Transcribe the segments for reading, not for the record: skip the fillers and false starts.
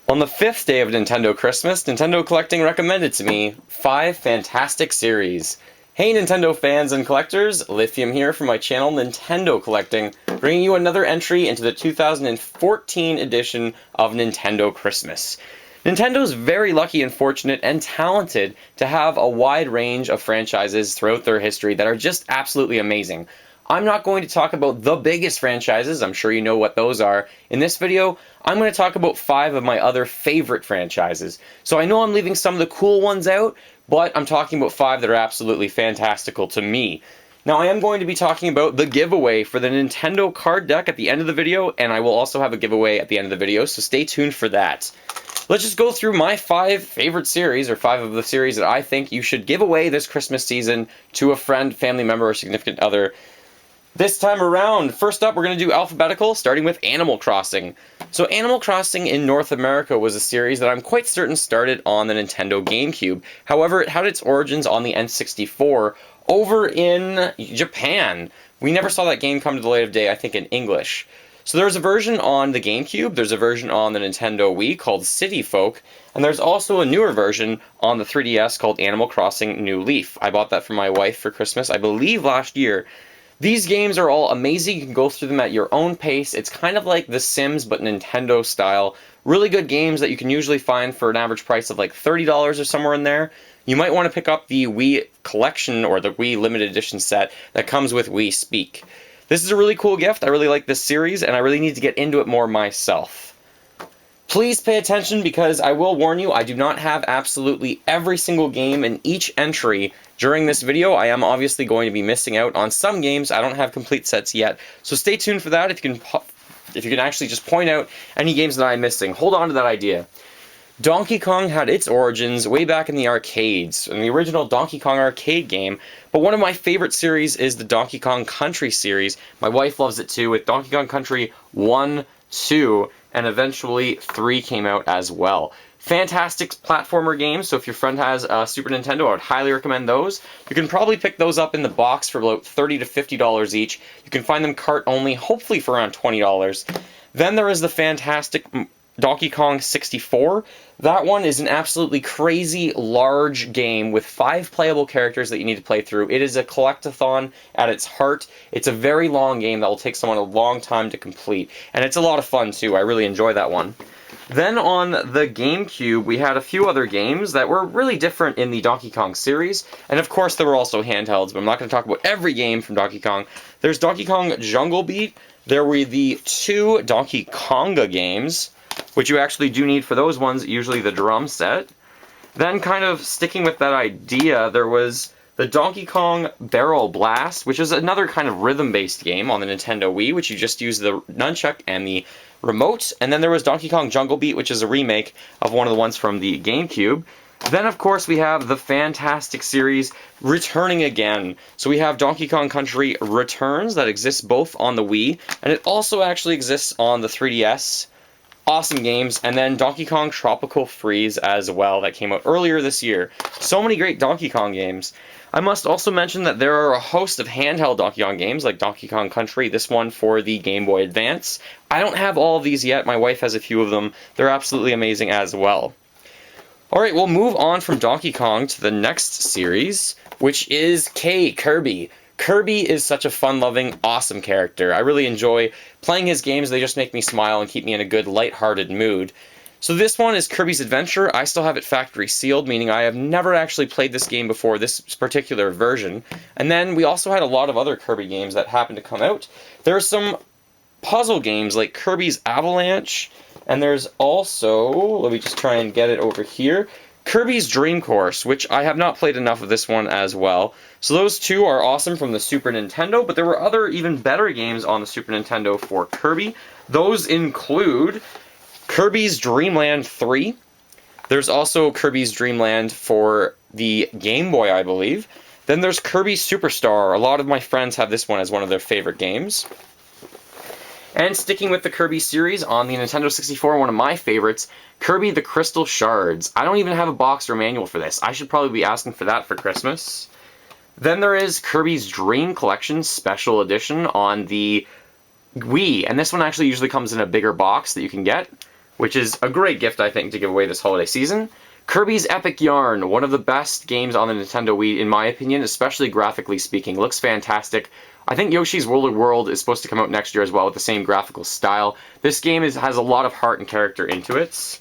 On the 5th day of Nintendo Christmas, Nintendo Collecting recommended to me 5 fantastic series. Hey Nintendo fans and collectors, Lithium here from my channel Nintendo Collecting, bringing you another entry into the 2014 edition of Nintendo Christmas. Nintendo's very lucky and fortunate and talented to have a wide range of franchises throughout their history that are just absolutely amazing. I'm not going to talk about the biggest franchises, I'm sure you know what those are. In this video, I'm going to talk about 5 of my other favorite franchises. So I know I'm leaving some of the cool ones out, but I'm talking about 5 that are absolutely fantastical to me. Now I am going to be talking about the giveaway for the Nintendo card deck at the end of the video, and I will also have a giveaway at the end of the video, so stay tuned for that. Let's just go through my 5 favorite series, or 5 of the series that I think you should give away this Christmas season to a friend, family member, or significant other. This time around, first up, we're going to do alphabetical, starting with Animal Crossing. So Animal Crossing in North America was a series that I'm quite certain started on the Nintendo GameCube. However, it had its origins on the N64 over in Japan. We never saw that game come to the light of day, I think, in English. So there's a version on the GameCube, there's a version on the Nintendo Wii called City Folk, and there's also a newer version on the 3DS called Animal Crossing New Leaf. I bought that for my wife for Christmas, I believe last year. These games are all amazing, you can go through them at your own pace. It's kind of like The Sims, but Nintendo style. Really good games that you can usually find for an average price of like $30 or somewhere in there. You might want to pick up the Wii Collection or the Wii Limited Edition set that comes with Wii Speak. This is a really cool gift, I really like this series, and I really need to get into it more myself. Please pay attention because I will warn you, I do not have absolutely every single game in each entry during this video. I am obviously going to be missing out on some games. I don't have complete sets yet, so stay tuned for that if you can actually just point out any games that I'm missing. Hold on to that idea. Donkey Kong had its origins way back in the arcades, in the original Donkey Kong arcade game, but one of my favorite series is the Donkey Kong Country series. My wife loves it too, with Donkey Kong Country 1, 2, and eventually 3 came out as well. Fantastic platformer games, so if your friend has a Super Nintendo, I would highly recommend those. You can probably pick those up in the box for about $30 to $50 each. You can find them cart only, hopefully for around $20. Then there is the fantastic Donkey Kong 64. That one is an absolutely crazy large game with 5 playable characters that you need to play through. It is a collectathon at its heart. It's a very long game that will take someone a long time to complete, and it's a lot of fun too. I really enjoy that one. Then on the GameCube, we had a few other games that were really different in the Donkey Kong series, and of course there were also handhelds, but I'm not going to talk about every game from Donkey Kong. There's Donkey Kong Jungle Beat. There were the 2 Donkey Konga games, which you actually do need for those ones, usually the drum set. Then kind of sticking with that idea, there was the Donkey Kong Barrel Blast, which is another kind of rhythm-based game on the Nintendo Wii, which you just use the nunchuck and the remote. And then there was Donkey Kong Jungle Beat, which is a remake of one of the ones from the GameCube. Then, of course, we have the fantastic series returning again. So we have Donkey Kong Country Returns that exists both on the Wii, and it also actually exists on the 3DS. Awesome games, and then Donkey Kong Tropical Freeze as well, that came out earlier this year. So many great Donkey Kong games. I must also mention that there are a host of handheld Donkey Kong games, like Donkey Kong Country, this one for the Game Boy Advance. I don't have all of these yet, my wife has a few of them. They're absolutely amazing as well. Alright, we'll move on from Donkey Kong to the next series, which is Kirby. Kirby is such a fun-loving, awesome character. I really enjoy playing his games. They just make me smile and keep me in a good, light-hearted mood. So this one is Kirby's Adventure. I still have it factory sealed, meaning I have never actually played this game before, this particular version. And then we also had a lot of other Kirby games that happened to come out. There are some puzzle games like Kirby's Avalanche, and there's also, let me just try and get it over here, Kirby's Dream Course, which I have not played enough of this one as well. So those 2 are awesome from the Super Nintendo, but there were other even better games on the Super Nintendo for Kirby. Those include Kirby's Dream Land 3. There's also Kirby's Dream Land for the Game Boy, I believe. Then there's Kirby Superstar. A lot of my friends have this one as one of their favorite games. And sticking with the Kirby series, on the Nintendo 64, one of my favorites, Kirby the Crystal Shards. I don't even have a box or manual for this. I should probably be asking for that for Christmas. Then there is Kirby's Dream Collection Special Edition on the Wii, and this one actually usually comes in a bigger box that you can get. which is a great gift, I think, to give away this holiday season. Kirby's Epic Yarn, one of the best games on the Nintendo Wii, in my opinion, especially graphically speaking. Looks fantastic. I think Yoshi's Woolly World is supposed to come out next year as well with the same graphical style. This game has a lot of heart and character into it.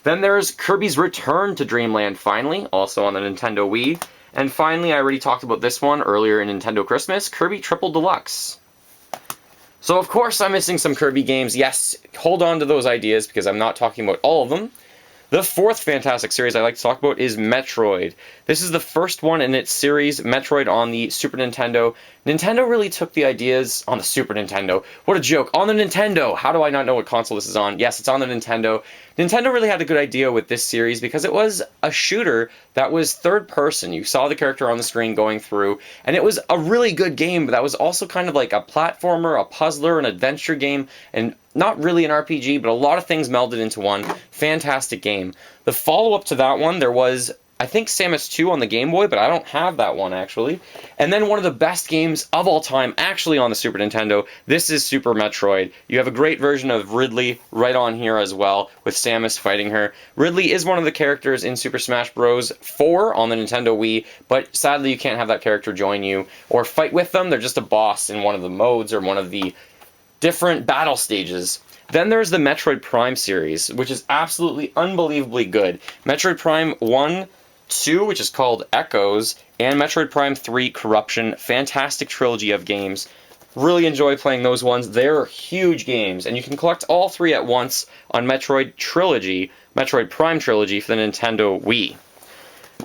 Then there's Kirby's Return to Dreamland, finally, also on the Nintendo Wii. And finally, I already talked about this one earlier in Nintendo Christmas, Kirby Triple Deluxe. So of course I'm missing some Kirby games. Yes, hold on to those ideas because I'm not talking about all of them. The fourth fantastic series I like to talk about is Metroid. This is the first one in its series, Metroid on the Super Nintendo. Nintendo really took the ideas on the Super Nintendo. What a joke. On the Nintendo! How do I not know what console this is on? Yes, it's on the Nintendo. Nintendo really had a good idea with this series because it was a shooter that was third person. You saw the character on the screen going through, and it was a really good game, but that was also kind of like a platformer, a puzzler, an adventure game, and not really an RPG, but a lot of things melded into one. Fantastic game. The follow-up to that one, there was, I think, Samus 2 on the Game Boy, but I don't have that one, actually. And then one of the best games of all time, actually on the Super Nintendo, this is Super Metroid. You have a great version of Ridley right on here as well, with Samus fighting her. Ridley is one of the characters in Super Smash Bros. 4 on the Nintendo Wii, but sadly you can't have that character join you or fight with them. They're just a boss in one of the modes or one of the different battle stages. Then there's the Metroid Prime series, which is absolutely unbelievably good. Metroid Prime 1, 2, which is called Echoes, and Metroid Prime 3 Corruption. Fantastic trilogy of games. Really enjoy playing those ones. They're huge games, and you can collect all three at once on Metroid Prime Trilogy for the Nintendo Wii.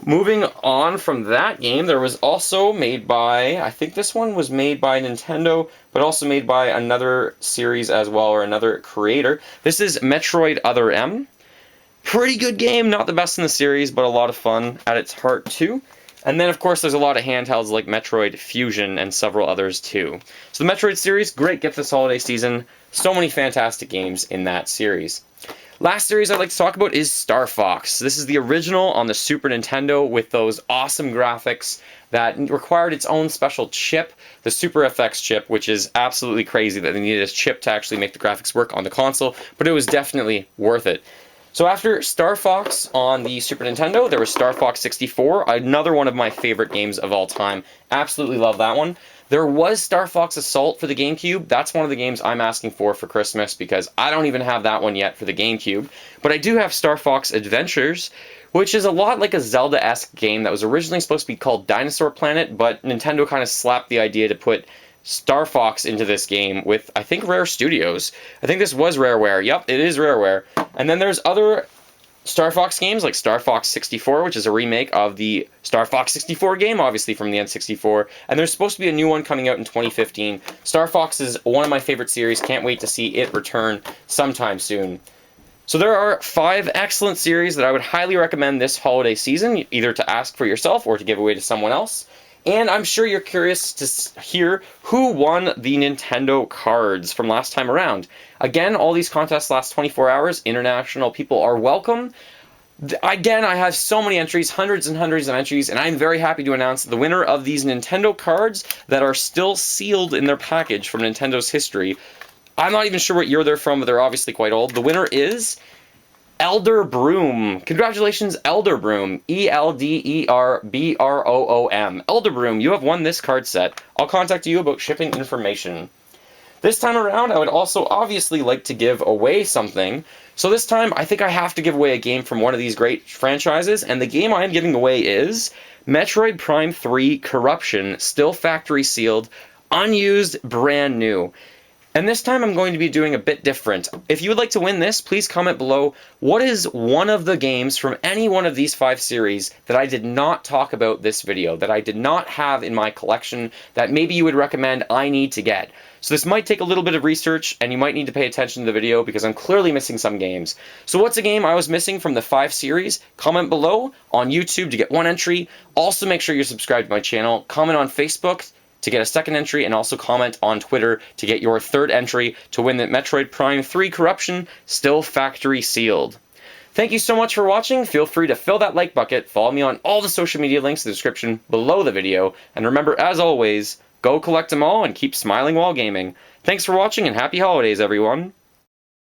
Moving on from that game, there was also made by, I think this one was made by Nintendo, but also made by another series as well, or another creator. This is Metroid Other M. Pretty good game, not the best in the series, but a lot of fun at its heart too. And then, of course, there's a lot of handhelds like Metroid Fusion and several others too. So the Metroid series, great gift this holiday season. So many fantastic games in that series. Last series I'd like to talk about is Star Fox. This is the original on the Super Nintendo with those awesome graphics that required its own special chip, the Super FX chip, which is absolutely crazy that they needed a chip to actually make the graphics work on the console, but it was definitely worth it. So after Star Fox on the Super Nintendo, there was Star Fox 64, another one of my favorite games of all time. Absolutely love that one. There was Star Fox Assault for the GameCube. That's one of the games I'm asking for Christmas because I don't even have that one yet for the GameCube. But I do have Star Fox Adventures, which is a lot like a Zelda-esque game that was originally supposed to be called Dinosaur Planet, but Nintendo kind of slapped the idea to put Star Fox into this game with, I think, Rare Studios. I think this was Rareware. Yep, it is Rareware. And then there's other Star Fox games like Star Fox 64, which is a remake of the Star Fox 64 game, obviously from the N64, and there's supposed to be a new one coming out in 2015. Star Fox is one of my favorite series, can't wait to see it return sometime soon. So there are 5 excellent series that I would highly recommend this holiday season, either to ask for yourself or to give away to someone else. And I'm sure you're curious to hear who won the Nintendo cards from last time around. Again, all these contests last 24 hours. International people are welcome. Again, I have so many entries, hundreds and hundreds of entries, and I'm very happy to announce the winner of these Nintendo cards that are still sealed in their package from Nintendo's history. I'm not even sure what year they're from, but they're obviously quite old. The winner is Elderbroom. Congratulations, Elderbroom. Elderbroom. Elderbroom, you have won this card set. I'll contact you about shipping information. This time around, I would also obviously like to give away something. So this time, I think I have to give away a game from one of these great franchises, and the game I am giving away is Metroid Prime 3 Corruption, still factory sealed, unused, brand new. And this time I'm going to be doing a bit different. If you would like to win this, please comment below what is one of the games from any one of these 5 series that I did not talk about this video, that I did not have in my collection, that maybe you would recommend I need to get. So this might take a little bit of research, and you might need to pay attention to the video because I'm clearly missing some games. So what's a game I was missing from the 5 series? Comment below on YouTube to get 1 entry. Also make sure you're subscribed to my channel. Comment on Facebook to get a 2nd entry, and also comment on Twitter to get your 3rd entry to win the Metroid Prime 3 Corruption, still factory sealed. Thank you so much for watching. Feel free to fill that like bucket, follow me on all the social media links in the description below the video, and remember, as always, go collect them all and keep smiling while gaming. Thanks for watching, and happy holidays, everyone!